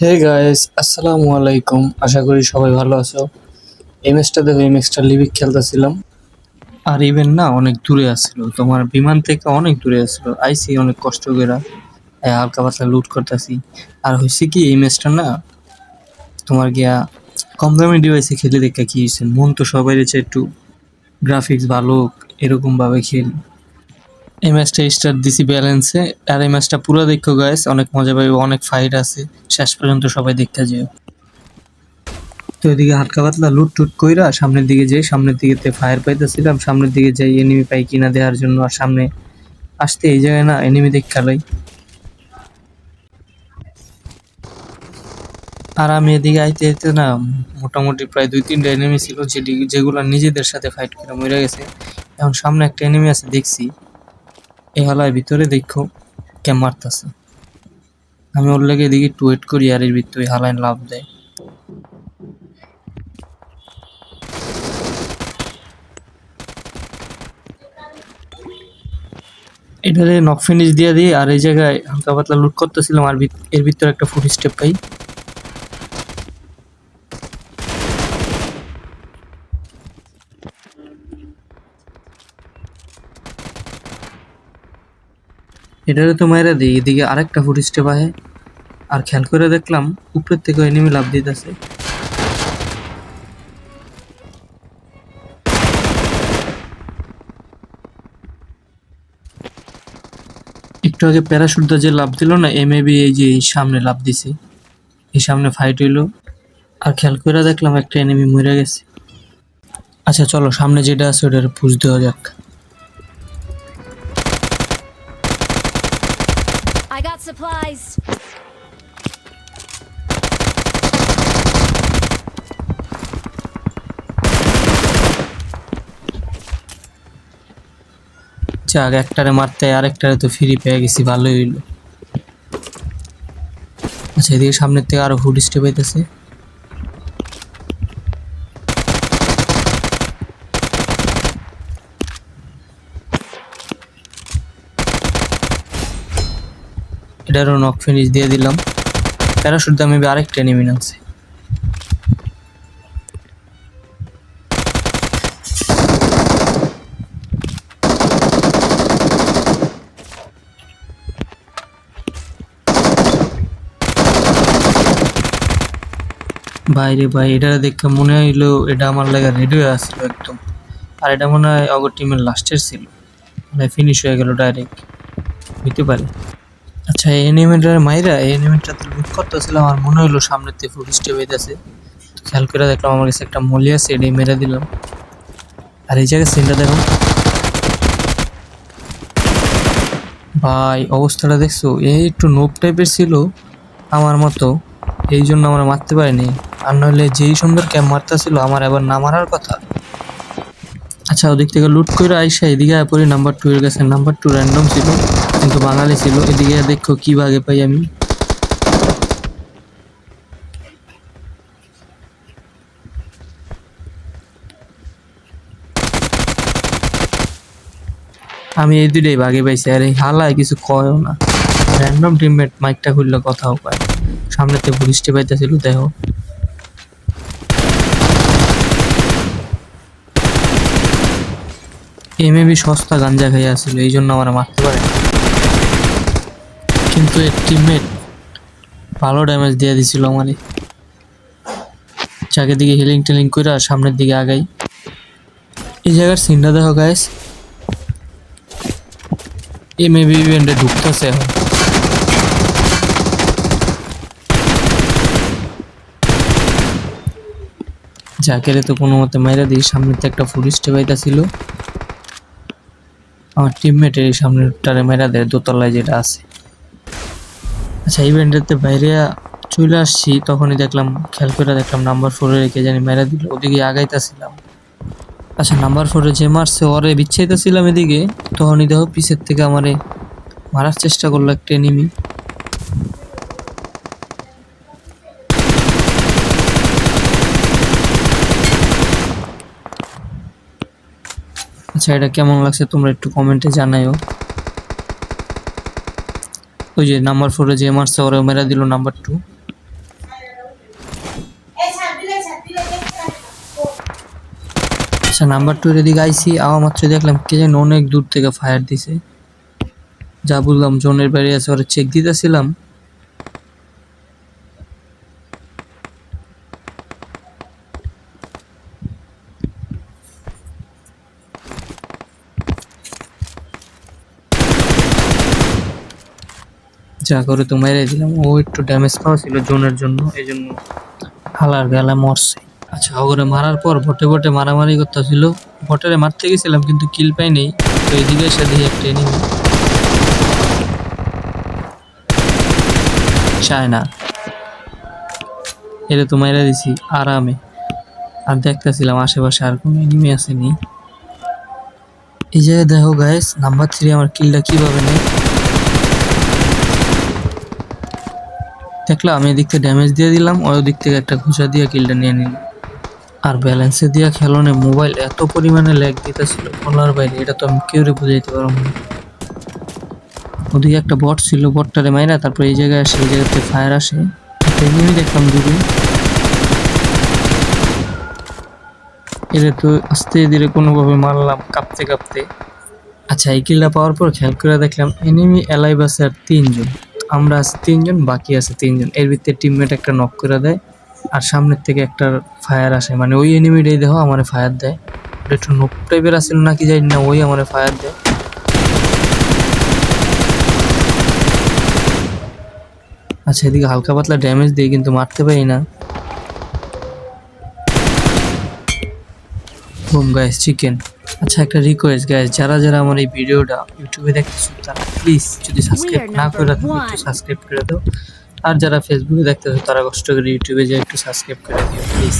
Hey guys, আসসালামু আলাইকুম। আশা করি সবাই ভালো আছো। এই ম্যাচটা দেখো, এই ম্যাচটা লিবিক খেলতেছিলাম। আর ইভেন না অনেক দূরে আসছিল, তোমার বিমান থেকে অনেক দূরে আসছিল। আইসি অনেক কষ্ট করে হালকা পাতলা লুট করতেছি। আর হয়েছে কি, এই ম্যাচটা না তোমার গিয়া কম দামি ডিভাইসে খেলে দেখা কি হয়েছে, মন তো সবাই রয়েছে একটু গ্রাফিক্স ভালো হোক, এরকম ভাবে খেল। এই ম্যাচটা স্টার্ট দিছি ব্যালেন্সে। আর এই ম্যাচটা পুরো দেখো গাইস, অনেক মজা পাইবে, অনেক ফাইট আছে। শেষ পর্যন্ত সবাই দেখা যায়। তো এদিকে হালকা পাতলা লুট টুট কইরা সামনের দিকে যাই, সামনের দিকে ফায়ার পাইতেছিলাম, সামনের দিকে যাই এনিমি পাই কিনা দেওয়ার জন্য। আর সামনে আসতে এই জায়গায় না এনিমি দেখ খেলাই। আর আমি এদিকে আইতে আইতে না মোটামুটি প্রায় 2-3টা এনিমি ছিল, যেগুলো নিজেদের সাথে ফাইট করে মরে গেছে। এখন সামনে একটা এনিমি আছে দেখছি, এই হালার ভিতরে দেখো ক্যাম মারতাছে। আমি ওর লেগে এদিকে একটু ওয়েট করি, আর এর ভিতরে হালায় লাভ দেয়। এটারে নক ফিনিশ দিয়ে দিই, আর এই জায়গায় হালকা পাতলা লুট করতেছিলাম, আর এর ভিতরে একটা ফুট স্টেপ পাই। এটারে তো মাইরা দিই, এদিকে আরেকটা ফুট স্টেপ আহে। আর খেয়াল করে দেখলাম উপরের থেকে এনিমি লাফ দিতেছে। একটু আগে প্যারাশুটটা যে লাফ দিল না, এমএবি এই যে এই সামনে লাফ দিছে, এই সামনে ফাইট হইলো। আর খেয়াল করে দেখলাম একটা এনিমি মরে গেছে। আচ্ছা চলো, সামনে যেটা আছে ওটার পুশ দেওয়া যাক। I got supplies. যাক, একটারে মারতে আরেকটারে তো ফ্রি পেয়ে গেছি, ভালোই হইলো। আচ্ছা এদিকে সামনের থেকে আরো ফুট স্টেপ আইতেছে। এটারও নক ফিনিশ দিয়ে দিলাম। প্যারাশুট দিয়ে মেবি আরেকটা এনিমি নামছে। বাইরে ভাই, এটা দেখে মনে হইলো এটা আমার লাগা রেডি হয়ে আসছিল একদম। আর এটা মনে হয় অগর টিমের লাস্টের ছিল, মানে ফিনিশ হয়ে গেল ডাইরেক্ট, হইতে পারে। আচ্ছা এই এনিমিটার মাইরা এই এনিমিটাতে লুট করতেছিলাম, আর মনে হইলো সামনের থেকে ফুট স্টেপ হইতেছে। খেয়াল করে দেখলাম আমার কাছে একটা মলি আছে, এটাই মেরে দিলাম। আর এই জায়গায় সিনটা দেখো ভাই, অবস্থাটা দেখছো? এই একটু নোব টাইপের ছিল আমার মতো, এই জন্য আমরা মারতে পারিনি। আর নইলে যেই সুন্দর ক্যাম্প মারতেছিল, আমার এবার না মারার কথা। আচ্ছা ওদিক থেকে লুট করে আইসা এদিকে আয় পড়ি নাম্বার 2 এর কাছে। নাম্বার 2 র্যান্ডম ছিল, কিন্তু বাঙালি ছিল। এদিকে দেখো কি ভাগে পাই আমি। আমি এই দুইটাই ভাগে পাইছি, আর এই হালায় কিছু কয়ও না। র্যান্ডম টিমমেট মাইকটা খুললে কথাও পায়। সামনেতে পুলিশটি পাইতেছিল দেখো। এমএবি সস্তা গাঞ্জা খাইয়া ছিল, এই জন্য আমার মারতে পারে না। কিন্তু এর টিমমেট ভালো ড্যামেজ দিয়ে দিছিল আমারে। চাকে দিকে হিলিং টিলিং করে সামনের দিকে আগাই। এই জায়গার সিনটা দেখো গাইস, এমএবি ইভেন্টে ঢুকতেছে এখন। জাকেরে তো কোনো মতে মাইরা দিই। সামনের থেকে একটা ফুরিস্টে পাইতাছিল, আমার টিমমেটের এই সামনেটারে মাইরা দেয় দোতলায় যেটা আছে। আচ্ছা ইভেন্টেতে বাইরে চলে আসছি, তখনই দেখলাম, খেয়াল করে দেখলাম নাম্বার 4 রেখে জানি মেরা দিল। ওদিকে আগাইতেছিলাম। আচ্ছা নাম্বার 4 যে মারছে ওরে বিচ্ছাইতেছিলাম এদিকে, তখনই দেখো পিছের থেকে আমারে মারার চেষ্টা করলো একটা এনিমি। আচ্ছা এটা কেমন লাগছে তোমরা একটু কমেন্টে জানাইও। ওই যে নাম্বার 4 যে মারছে ওরে মেরা দিল নাম্বার 2। আচ্ছা নাম্বার 2 এর এদিকে আইছি, আওয়া মাত্র দেখলাম কে যেন অনেক দূর থেকে ফায়ার দিছে। যা বললাম জোনের বাইরে আছে, ওরা চেক দিতেছিলাম। যা করে তো মেরে দিলাম। ও একটু ড্যামেজ খাওয়া ছিল জোনের জন্য, এই জন্য হালার গালা মরছে। আচ্ছা ওরে মারার পর বটে বটে মারামারি করতেছিল। বটেরে মারতে গেছিলাম কিন্তু কিল পাই নেই। তো এদিকে এসে দেখি একটা এনিমি চায় না, এটা তো মাইরা দিছি আরামে। আর দেখতেছিলাম আশেপাশে আর কোনো এনিমি আসেনি। এই জায়গায় দেখো গাইস, নাম্বার 3 আমার কিলটা কিভাবে নেই দেখলাম। আমি এদিক থেকে ড্যামেজ দিয়ে দিলাম, ওই দিক থেকে একটা ঘুষা দিয়ে কিলটা নিয়ে নিলাম। আর ব্যালেন্সে দিয়া খেলনে মোবাইল এত পরিমাণে ল্যাগ দিতেছিল বলার বাইরে, এটা তো আমি কেউরে বুঝাইতে পারবো না। ওদিকে একটা বট ছিল, বটটারে মাইরা তারপর এই জায়গায় আসে, এই জায়গাতে ফায়ার আসে। একটা এনিমি দেখলাম দূরে, এটা তো আস্তে ধীরে কোনোভাবে মারলাম কাঁপতে কাঁপতে। আচ্ছা এই কিলটা পাওয়ার পর খেয়াল করে দেখলাম এনিমি অ্যালাইভ আছে আর 3 জন। আমরা আছি 3 জন, বাকি আছে 3 জন। এর ভিতরে টিমমেট একটা নক করে দেয়, আর সামনের থেকে একটা ফায়ার আসে, মানে ওই এনিমিটাই দেখো আমার ফায়ার দেয়। ওটা একটু নোক টাইপের আসছিল নাকি জানি না, ওই আমার ফায়ার দেয়। আচ্ছা এদিকে হালকা পাতলা ড্যামেজ দিই কিন্তু মারতে পারি না। Broom guys chicken. আচ্ছা একটা রিকোয়েস্ট গাইস, যারা যারা আমার এই ভিডিওটা ইউটিউবে দেখতেছো তারা প্লিজ যদি সাবস্ক্রাইব না করে থাকো একটু সাবস্ক্রাইব করে দাও। আর যারা ফেসবুকে দেখতেছো তারা কষ্ট করে ইউটিউবে যে একটু সাবস্ক্রাইব করে দিও প্লিজ।